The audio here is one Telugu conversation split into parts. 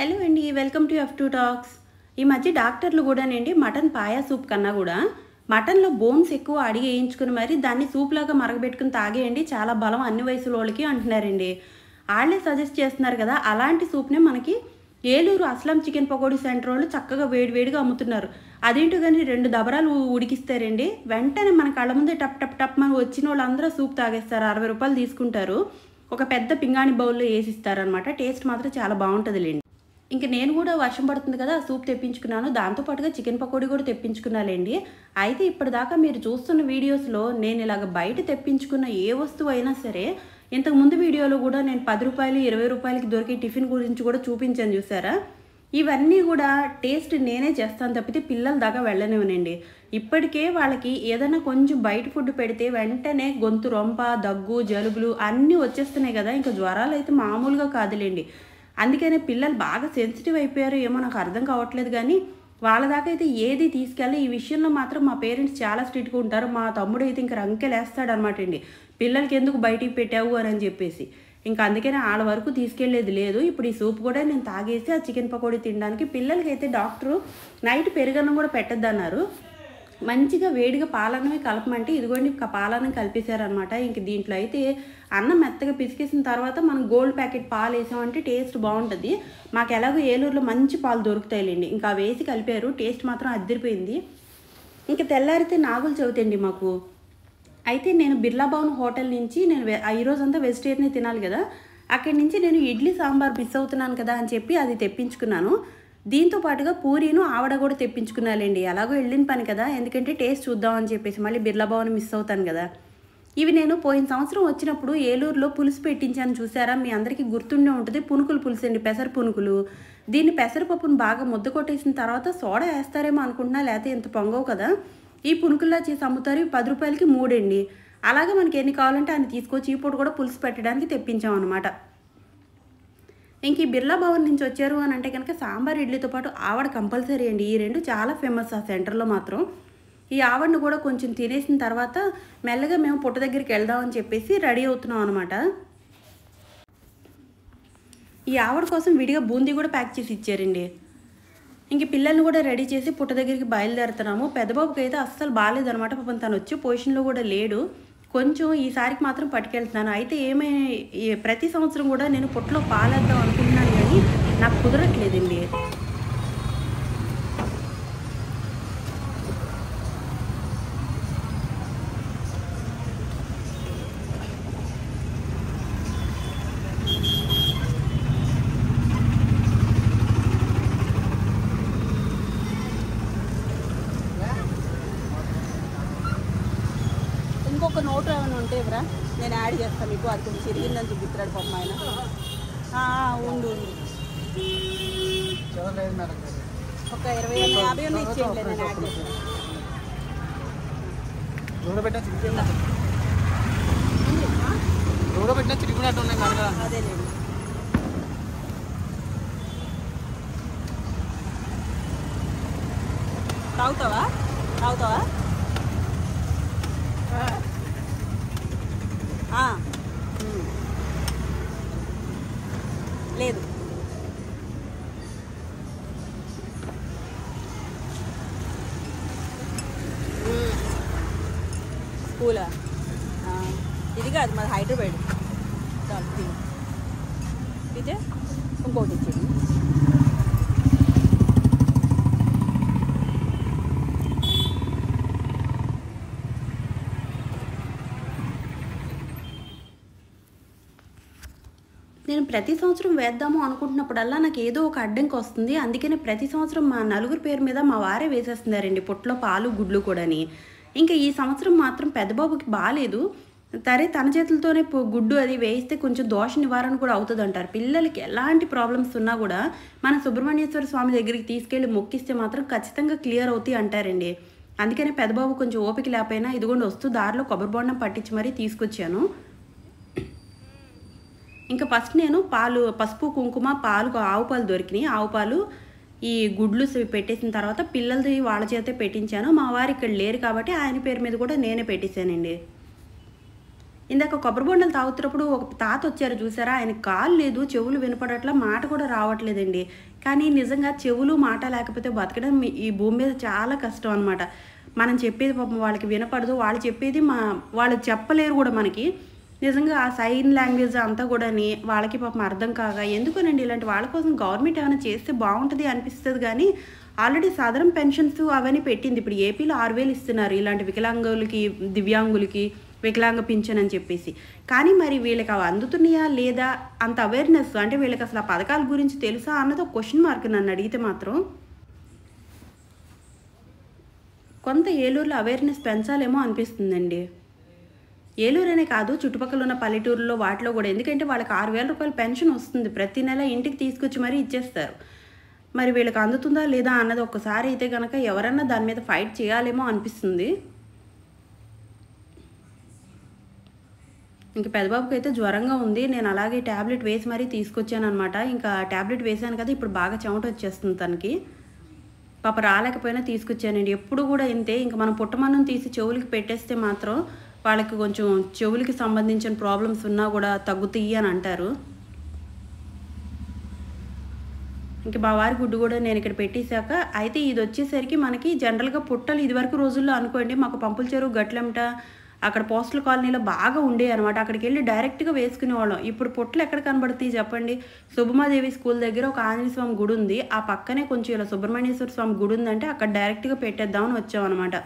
హలో అండి, వెల్కమ్ టు F2 టాక్స్. ఈ మధ్య డాక్టర్లు కూడానండి మటన్ పాయా సూప్ కన్నా కూడా మటన్లో బోన్స్ ఎక్కువ అడిగి వేయించుకుని మరి దాన్ని సూప్ లాగా మరగబెట్టుకుని తాగేయండి, చాలా బలం అన్ని వయసుల వాళ్ళకి అంటున్నారండి. వాళ్ళే సజెస్ట్ చేస్తున్నారు కదా, అలాంటి సూప్నే మనకి ఏలూరు అస్లం చికెన్ పకోడీ సెంటర్ వాళ్ళు చక్కగా వేడివేడిగా అమ్ముతున్నారు. అదేంటో కానీ 2 దబరాలు ఉడికిస్తారండి, వెంటనే మన కళ్ళ ముందే టప్ టప్ టప్ మన వచ్చిన వాళ్ళందరూ సూప్ తాగేస్తారు. 60 రూపాయలు తీసుకుంటారు, ఒక పెద్ద పింగాణి బౌల్లో వేసిస్తారనమాట. టేస్ట్ మాత్రం చాలా బాగుంటుందిలేండి. ఇంక నేను కూడా వర్షం పడుతుంది కదా, సూప్ తెప్పించుకున్నాను, దాంతోపాటుగా చికెన్ పకోడీ కూడా తెప్పించుకున్నాలేండి. అయితే ఇప్పటిదాకా మీరు చూస్తున్న వీడియోస్లో నేను ఇలాగ బయట తెప్పించుకున్న ఏ వస్తువు అయినా సరే, ఇంతకుముందు వీడియోలో కూడా నేను 10 రూపాయలు 20 రూపాయలకి దొరికే టిఫిన్ గురించి కూడా చూపించాను, చూసారా? ఇవన్నీ కూడా టేస్ట్ నేనే చేస్తాను తప్పితే పిల్లల దాకా వెళ్ళనివ్వనండి. ఇప్పటికే వాళ్ళకి ఏదైనా కొంచెం బయట ఫుడ్ పెడితే వెంటనే గొంతు రొంప, దగ్గు, జలుబులు అన్నీ వచ్చేస్తున్నాయి కదా, ఇంకా జ్వరాలు అయితే మామూలుగా కాదులేండి. అందుకనే పిల్లలు బాగా సెన్సిటివ్ అయిపోయారు ఏమో, నాకు అర్థం కావట్లేదు. కానీ వాళ్ళ దాకా అయితే ఏది తీసుకెళ్ళి, ఈ విషయంలో మాత్రం మా పేరెంట్స్ చాలా స్ట్రిక్ట్గా ఉంటారు. మా తమ్ముడు అయితే ఇంకా రంకెలేస్తాడు అనమాట అండి, పిల్లలకి ఎందుకు బయటికి పెట్టావు అని చెప్పేసి. ఇంకా అందుకనే వాళ్ళ వరకు తీసుకెళ్లేది లేదు. ఇప్పుడు ఈ సూప్ కూడా నేను తాగేసి ఆ చికెన్ పకోడీ తినడానికి, పిల్లలకి అయితే డాక్టరు నైట్ పెరుగన్నం కూడా పెట్టద్దన్నారు. మంచిగా వేడిగా పాలన్నమే కలపమంటే ఇదిగోండి పాలన్నం కలిపేశారనమాట. ఇంక దీంట్లో అయితే అన్నం మెత్తగా పిసికేసిన తర్వాత మనం గోల్డ్ ప్యాకెట్ పాలు వేసామంటే టేస్ట్ బాగుంటుంది. మాకు ఎలాగో ఏలూరులో మంచి పాలు దొరుకుతాయిలేండి, ఇంకా వేసి కలిపారు, టేస్ట్ మాత్రం అద్దరిపోయింది. ఇంకా తెల్లారితే నాగుల చవితి అండి మాకు. అయితే నేను బిర్లా భవన్ హోటల్ నుంచి నేను ఈరోజంతా వెజిటేరియనే తినాలి కదా, అక్కడి నుంచి నేను ఇడ్లీ సాంబార్ మిస్ అవుతున్నాను కదా అని చెప్పి అది తెప్పించుకున్నాను. దీంతో పాటుగా పూరీను ఆవడ కూడా తెప్పించుకున్నాలేండి. ఎలాగో వెళ్ళిన పని కదా, ఎందుకంటే టేస్ట్ చూద్దామని చెప్పేసి, మళ్ళీ బిర్లా భవన్ మిస్ అవుతాను కదా. ఇవి నేను పోయిన సంవత్సరం వచ్చినప్పుడు ఏలూరులో పులుసు పెట్టించాను, చూసారా? మీ అందరికీ గుర్తుండే ఉంటుంది, పునుకులు పులుసు అండి, పెసర పునుకులు. దీన్ని పెసరపప్పును బాగా ముద్ద కొట్టేసిన తర్వాత సోడా వేస్తారేమో అనుకుంటున్నా, లేకపోతే ఇంత పొంగవు కదా. ఈ పునుకుల్లా చేసి అమ్ముతారు, 10 రూపాయలకి 3 అండి. అలాగే మనకి ఎన్ని కావాలంటే అన్ని తీసుకొచ్చి ఈ పూట కూడా పులుసు పెట్టడానికి తెప్పించాం అనమాట. ఇంక ఈ బిర్లా భవన్ నుంచి వచ్చారు అని అంటే కనుక సాంబార్ ఇడ్లీతో పాటు ఆవడ కంపల్సరీ అండి. ఈ 2 చాలా ఫేమస్ ఆ సెంటర్లో మాత్రం. ఈ ఆవడను కూడా కొంచెం తినేసిన తర్వాత మెల్లగా మేము పుట్ట దగ్గరికి వెళ్దామని చెప్పేసి రెడీ అవుతున్నాం అనమాట. ఈ ఆవడ కోసం విడిగా బూందీ కూడా ప్యాక్ చేసి ఇచ్చారండి. ఇంక పిల్లల్ని కూడా రెడీ చేసి పుట్ట దగ్గరికి బయలుదేరుతున్నాము. పెద్దబాబుకి అయితే అస్సలు బాగాలేదనమాట, పాపం తను వచ్చే పొజిషన్లో కూడా లేడు. కొంచెం ఈసారికి మాత్రం పట్టుకెళ్తున్నాను. అయితే ప్రతి సంవత్సరం కూడా నేను పుట్టలో పాలేద్దాం అనుకుంటున్నాను, కానీ నాకు కుదరట్లేదండి. ఇంకొక నోటు ఏమైనా ఉంటే ఇవ్వరా, నేను యాడ్ చేస్తాను మీకు. అది కొంచెం చిరిగిందని చూపిస్తున్నాడు పాపం ఆయన. ఉండు ఒక 20-50 ఉన్న ఇచ్చేయండి, నేను యాడ్ చేస్తాను. అదేలేండి. తాగుతావా? లేదు, స్కూలా? ఇది కాదు, మాది హైదరాబాద్. ఇదే ఇంకోటి ఇచ్చేది. నేను ప్రతి సంవత్సరం వేద్దాము అనుకుంటున్నప్పుడల్లా నాకు ఏదో ఒక అడ్డంకి వస్తుంది. అందుకనే ప్రతి సంవత్సరం మా నలుగురు పేరు మీద మా వారే వేసేస్తున్నారండి పుట్టలో పాలు గుడ్లు కూడాని. ఇంకా ఈ సంవత్సరం మాత్రం పెద్దబాబుకి బాగాలేదు, తన చేతులతోనే గుడ్డు అది వేయిస్తే కొంచెం దోష నివారణ కూడా అవుతుంది అంటారు. పిల్లలకి ఎలాంటి ప్రాబ్లమ్స్ ఉన్నా కూడా మన సుబ్రహ్మణ్యేశ్వర స్వామి దగ్గరికి తీసుకెళ్ళి మొక్కిస్తే మాత్రం ఖచ్చితంగా క్లియర్ అవుతాయి అంటారండి. అందుకనే పెద్దబాబు కొంచెం ఓపిక లేకపోయినా ఇదిగోండి వస్తూ దారిలో కొబ్బరి బొండం పట్టించి మరీ తీసుకొచ్చాను. ఇంకా ఫస్ట్ నేను పాలు, పసుపు కుంకుమ, ఆవు పాలు దొరికినాయి, ఆవు పాలు ఈ గుడ్లు పెట్టేసిన తర్వాత పిల్లలది వాళ్ళ చేతే పెట్టించాను. మా వారు ఇక్కడ లేరు కాబట్టి ఆయన పేరు మీద కూడా నేనే పెట్టేశానండి. ఇందాక కొబ్బరి బొండలు తాగుతున్నప్పుడు ఒక తాత వచ్చారు చూసారా? ఆయనకి కాళ్ళు లేదు, చెవులు వినపడట్లా, మాట కూడా రావట్లేదండి. కానీ నిజంగా చెవులు, మాట లేకపోతే బతకడం ఈ భూమి మీద చాలా కష్టం అనమాట. మనం చెప్పేది పాపం వాళ్ళకి వినపడదు. వాళ్ళు చెప్పేది వాళ్ళు చెప్పలేరు కూడా మనకి. నిజంగా ఆ సైన్ లాంగ్వేజ్ అంతా కూడాని వాళ్ళకి పాపం అర్థం కాక ఎందుకోనండి ఇలాంటి వాళ్ళ కోసం గవర్నమెంట్ ఏమైనా చేస్తే బాగుంటుంది అనిపిస్తుంది కానీ ఆల్రెడీ సదరం పెన్షన్స్ అవన్నీ పెట్టింది. ఇప్పుడు ఏపీలో 6,000 ఇస్తున్నారు ఇలాంటి వికలాంగులకి, దివ్యాంగులకి వికలాంగ పింఛన్ అని చెప్పేసి. కానీ మరి వీళ్ళకి అవి అందుతున్నాయా లేదా అంత అవేర్నెస్ అంటే వీళ్ళకి అసలు ఆ పథకాల గురించి తెలుసా అన్నది ఒక క్వశ్చన్ మార్క్ నన్ను అడిగితే మాత్రం. కొంత ఏలూరులో అవేర్నెస్ పెంచాలేమో అనిపిస్తుందండి. ఏలూరనే కాదు చుట్టుపక్కల ఉన్న పల్లెటూరులో వాటిలో కూడా. ఎందుకంటే వాళ్ళకి 6,000 రూపాయల పెన్షన్ వస్తుంది. ప్రతి నెల ఇంటికి తీసుకొచ్చి మరీ ఇచ్చేస్తారు. మరి వీళ్ళకి అందుతుందా లేదా అన్నది ఒక్కసారి అయితే కనుక ఎవరన్నా దాని మీద ఫైట్ చేయాలేమో అనిపిస్తుంది. ఇంక పెద్దబాబుకి అయితే జ్వరంగా ఉంది. నేను అలాగే ట్యాబ్లెట్ వేసి మరీ తీసుకొచ్చానమాట. ఇంకా ట్యాబ్లెట్ వేసాను కదా, ఇప్పుడు బాగా చెమట వచ్చేస్తుంది తనకి. పాప రాలేకపోయినా తీసుకొచ్చానండి. ఎప్పుడు కూడా ఇంతే. ఇంక మనం పుట్టమన్నం తీసి చెవులకి పెట్టేస్తే మాత్రం వాళ్ళకి కొంచెం చెవులకి సంబంధించిన ప్రాబ్లమ్స్ ఉన్నా కూడా తగ్గుతాయి అని అంటారు. ఇంక మా వారి గుడ్డు కూడా నేను ఇక్కడ పెట్టేశాక అయితే ఇది వచ్చేసరికి మనకి జనరల్గా పుట్టలు ఇదివరకు రోజుల్లో అనుకోండి మాకు పంపుల చెరువు గట్లెంట అక్కడ పోస్టల్ కాలనీలో బాగా ఉండేవి అనమాట. అక్కడికి వెళ్ళి డైరెక్ట్గా వేసుకునేవాళ్ళం. ఇప్పుడు పుట్టలు ఎక్కడ కనబడుతాయి చెప్పండి? సుబ్బమాదేవి స్కూల్ దగ్గర ఒక ఆంజనేయ స్వామి గుడి ఉంది. ఆ పక్కనే కొంచెం ఇలా సుబ్రహ్మణ్యేశ్వర స్వామి గుడి ఉందంటే అక్కడ డైరెక్ట్గా పెట్టేద్దామని వచ్చామన్నమాట.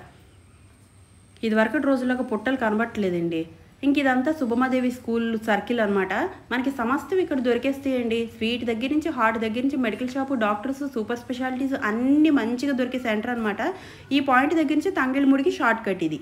ఇదివరకటి రోజుల్లో పుట్టలు కనబట్టలేదండి. ఇంక ఇదంతా సుబ్బమాదేవి స్కూల్ సర్కిల్ అనమాట. మనకి సమస్తం ఇక్కడ దొరికేస్తాయండి. స్వీట్ దగ్గర నుంచి, హాట్ దగ్గర నుంచి, medical shop, doctors, super specialities అన్నీ మంచిగా దొరికే సెంటర్ అనమాట. ఈ పాయింట్ దగ్గర నుంచి తంగెళ్ళమూడికి షార్ట్ కట్ ఇది.